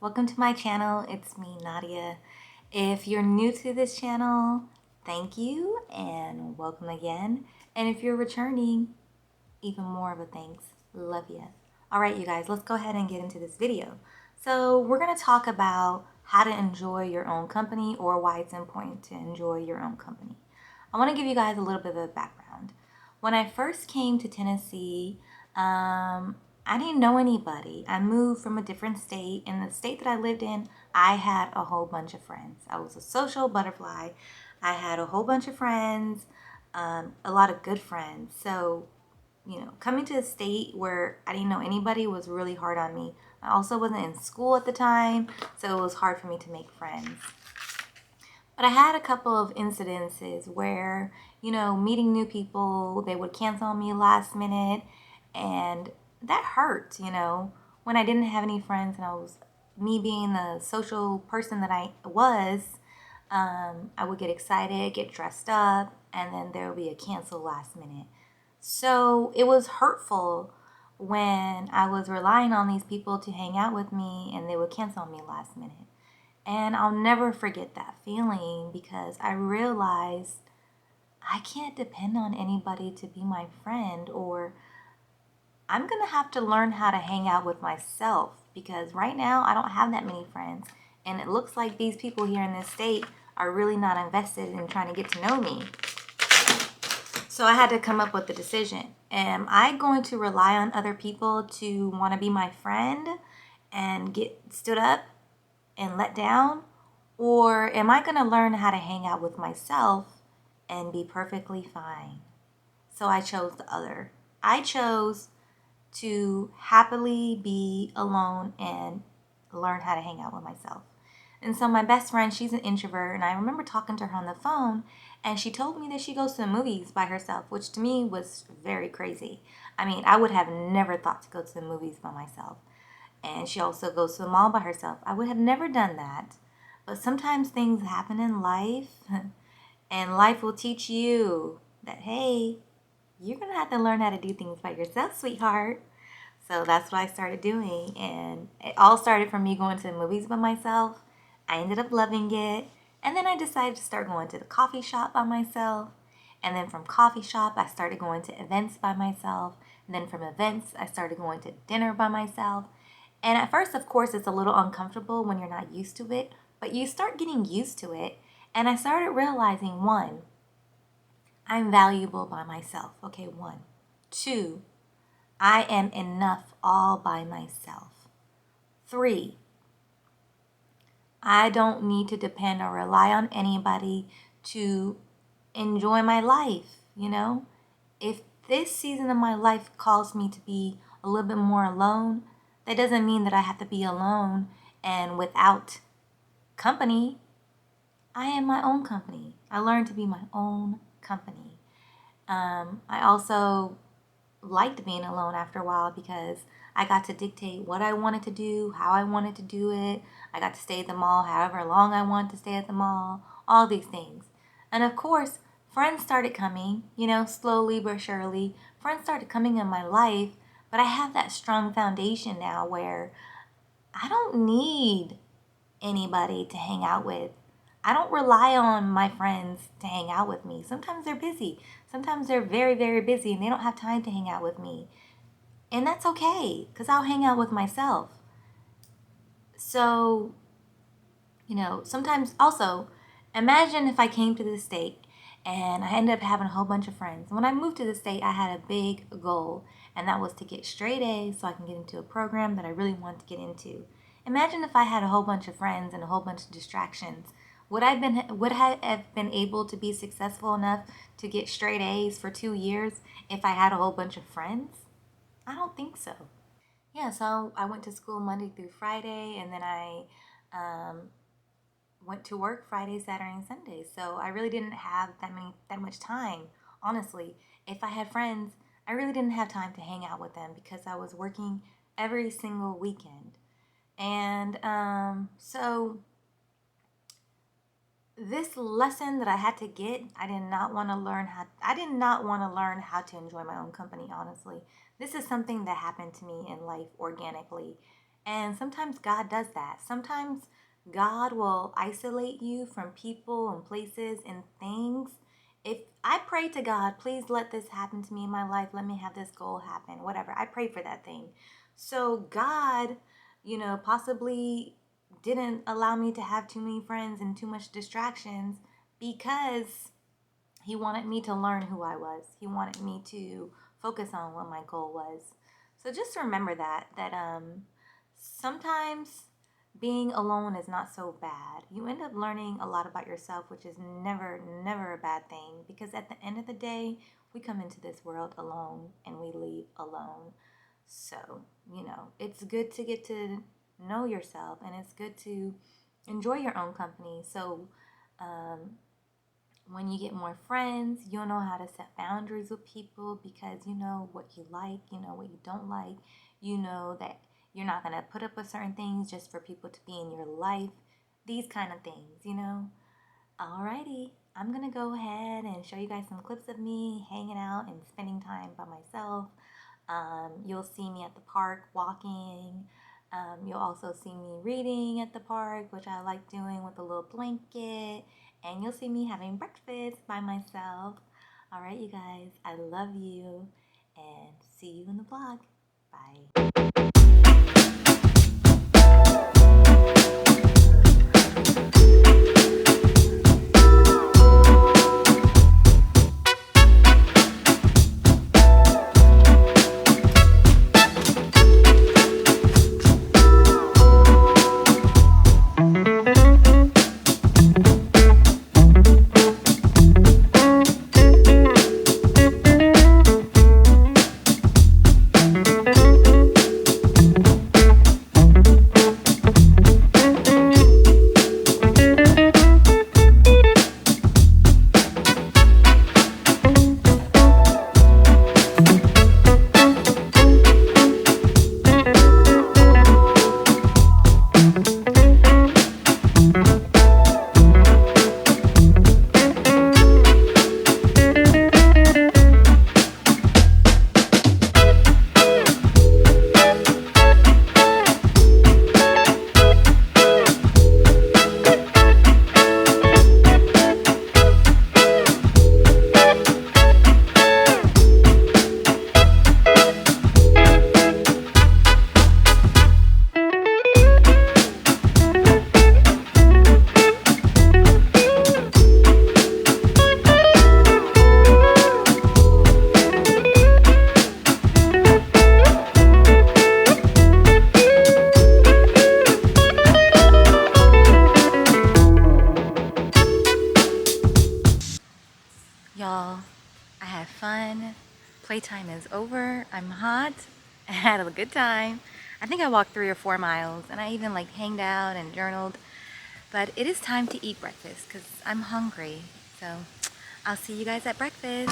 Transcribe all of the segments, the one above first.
Welcome to my channel. It's me, Nadia. If you're new to this channel, thank you and welcome again. And if you're returning, even more of a thanks. Love ya. All right, you guys, let's go ahead and get into this video. So we're going to talk about how to enjoy your own company, or why it's important to enjoy your own company. I want to give you guys a little bit of a background. When I first came to Tennessee, I didn't know anybody. I moved from a different state. In the state that I lived in, I had a whole bunch of friends. I was a social butterfly. I had a whole bunch of friends, a lot of good friends. So, coming to a state where I didn't know anybody was really hard on me. I also wasn't in school at the time, so it was hard for me to make friends. But I had a couple of incidences where, meeting new people, they would cancel on me last minute, and that hurt, when I didn't have any friends and me being the social person that I was, I would get excited, get dressed up, and then there would be a cancel last minute. So it was hurtful when I was relying on these people to hang out with me and they would cancel on me last minute. And I'll never forget that feeling, because I realized I can't depend on anybody to be my friend, or I'm going to have to learn how to hang out with myself, because right now I don't have that many friends. And it looks like these people here in this state are really not invested in trying to get to know me. So I had to come up with a decision. Am I going to rely on other people to want to be my friend and get stood up and let down? Or am I going to learn how to hang out with myself and be perfectly fine? So I chose the other. I chose to happily be alone and learn how to hang out with myself. And so my best friend, she's an introvert, and I remember talking to her on the phone, and she told me that she goes to the movies by herself, which to me was very crazy. I mean, I would have never thought to go to the movies by myself. And she also goes to the mall by herself. I would have never done that. But sometimes things happen in life, and life will teach you that, hey, you're going to have to learn how to do things by yourself, sweetheart. So that's what I started doing. And it all started from me going to the movies by myself. I ended up loving it. And then I decided to start going to the coffee shop by myself. And then from coffee shop, I started going to events by myself. And then from events, I started going to dinner by myself. And at first, of course, it's a little uncomfortable when you're not used to it, but you start getting used to it. And I started realizing, one, I'm valuable by myself. Okay, one. Two, I am enough all by myself. Three, I don't need to depend or rely on anybody to enjoy my life, If this season of my life calls me to be a little bit more alone, that doesn't mean that I have to be alone and without company. I am my own company. I learned to be my own company. I also liked being alone after a while, because I got to dictate what I wanted to do, how I wanted to do it. I got to stay at the mall however long I wanted to stay at the mall, all these things. And of course, friends started coming, slowly but surely. Friends started coming in my life, but I have that strong foundation now where I don't need anybody to hang out with. I don't rely on my friends to hang out with me. Sometimes they're busy. Sometimes they're very, very busy and they don't have time to hang out with me. And that's okay, because I'll hang out with myself. So, sometimes also, imagine if I came to this state and I ended up having a whole bunch of friends. When I moved to the state, I had a big goal, and that was to get straight A's so I can get into a program that I really wanted to get into. Imagine if I had a whole bunch of friends and a whole bunch of distractions. Would I have been able to be successful enough to get straight A's for 2 years if I had a whole bunch of friends? I don't think so. Yeah, so I went to school Monday through Friday, and then I went to work Friday, Saturday, and Sunday. So I really didn't have that much time. Honestly, if I had friends, I really didn't have time to hang out with them because I was working every single weekend. And so this lesson that I had to get, I did not want to learn how to enjoy my own company, honestly. This is something that happened to me in life organically. And sometimes God does that. Sometimes God will isolate you from people and places and things. If I pray to God, please let this happen to me in my life. Let me have this goal happen, whatever. I pray for that thing. So God, possibly didn't allow me to have too many friends and too much distractions because he wanted me to learn who I was. He wanted me to focus on what my goal was. So just remember that sometimes being alone is not so bad. You end up learning a lot about yourself, which is never a bad thing, because at the end of the day, we come into this world alone and we leave alone. So, it's good to get to know yourself, and it's good to enjoy your own company. So, when you get more friends, you'll know how to set boundaries with people because you know what you like, you know what you don't like, you know that you're not going to put up with certain things just for people to be in your life. These kind of things. Alrighty, I'm going to go ahead and show you guys some clips of me hanging out and spending time by myself. You'll see me at the park walking. You'll also see me reading at the park, which I like doing with a little blanket. And you'll see me having breakfast by myself. All right, you guys, I love you. And see you in the vlog. Bye. Y'all, I had fun. Playtime is over. I'm hot. I had a good time. I think I walked 3 or 4 miles, and I even hanged out and journaled. But it is time to eat breakfast because I'm hungry. So I'll see you guys at breakfast.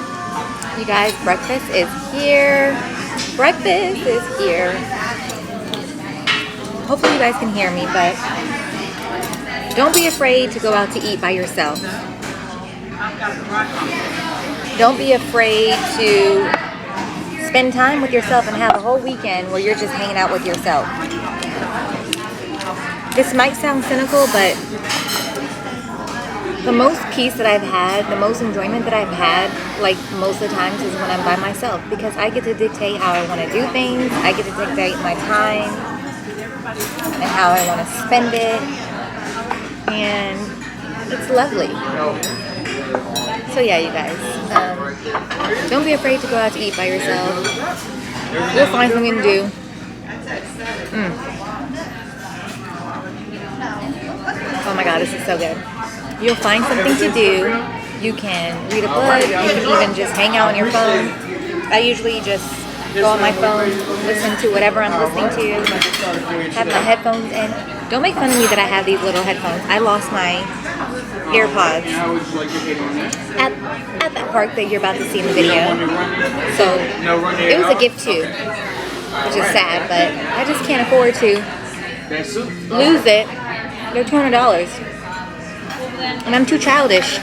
You guys, breakfast is here. Breakfast is here. Hopefully you guys can hear me, but don't be afraid to go out to eat by yourself. Don't be afraid to spend time with yourself and have a whole weekend where you're just hanging out with yourself. This might sound cynical, but the most peace that I've had, the most enjoyment that I've had, most of the times is when I'm by myself, because I get to dictate how I want to do things. I get to dictate my time and how I want to spend it, and it's lovely. So yeah, you guys, don't be afraid to go out to eat by yourself. You'll find something to do. Oh my god, this is so good. You'll find something to do. You can read a book. You can even just hang out on your phone. I usually just go on my phone, listen to whatever I'm listening to, have my headphones in. Don't make fun of me that I have these little headphones. I lost my AirPods at that park that you're about to see in the video. So it was a gift too, which is sad, but I just can't afford to lose it. They're $200. And I'm too childish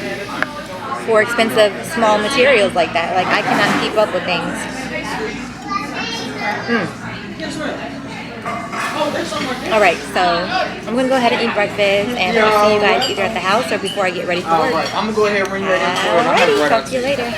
for expensive small materials like that. I cannot keep up with things. All right, so I'm gonna go ahead and eat breakfast, and I'll see you guys either at the house or before I get ready for work. I'm gonna go ahead and bring you ready. Alrighty, talk to you later.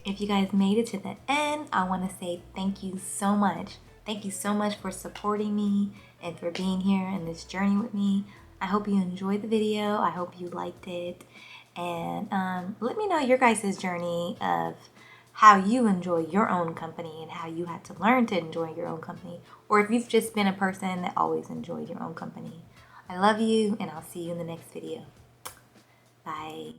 If you guys made it to the end, I want to say thank you so much. Thank you so much for supporting me and for being here in this journey with me. I hope you enjoyed the video. I hope you liked it. And let me know your guys' journey of how you enjoy your own company and how you had to learn to enjoy your own company. Or if you've just been a person that always enjoyed your own company. I love you, and I'll see you in the next video. Bye.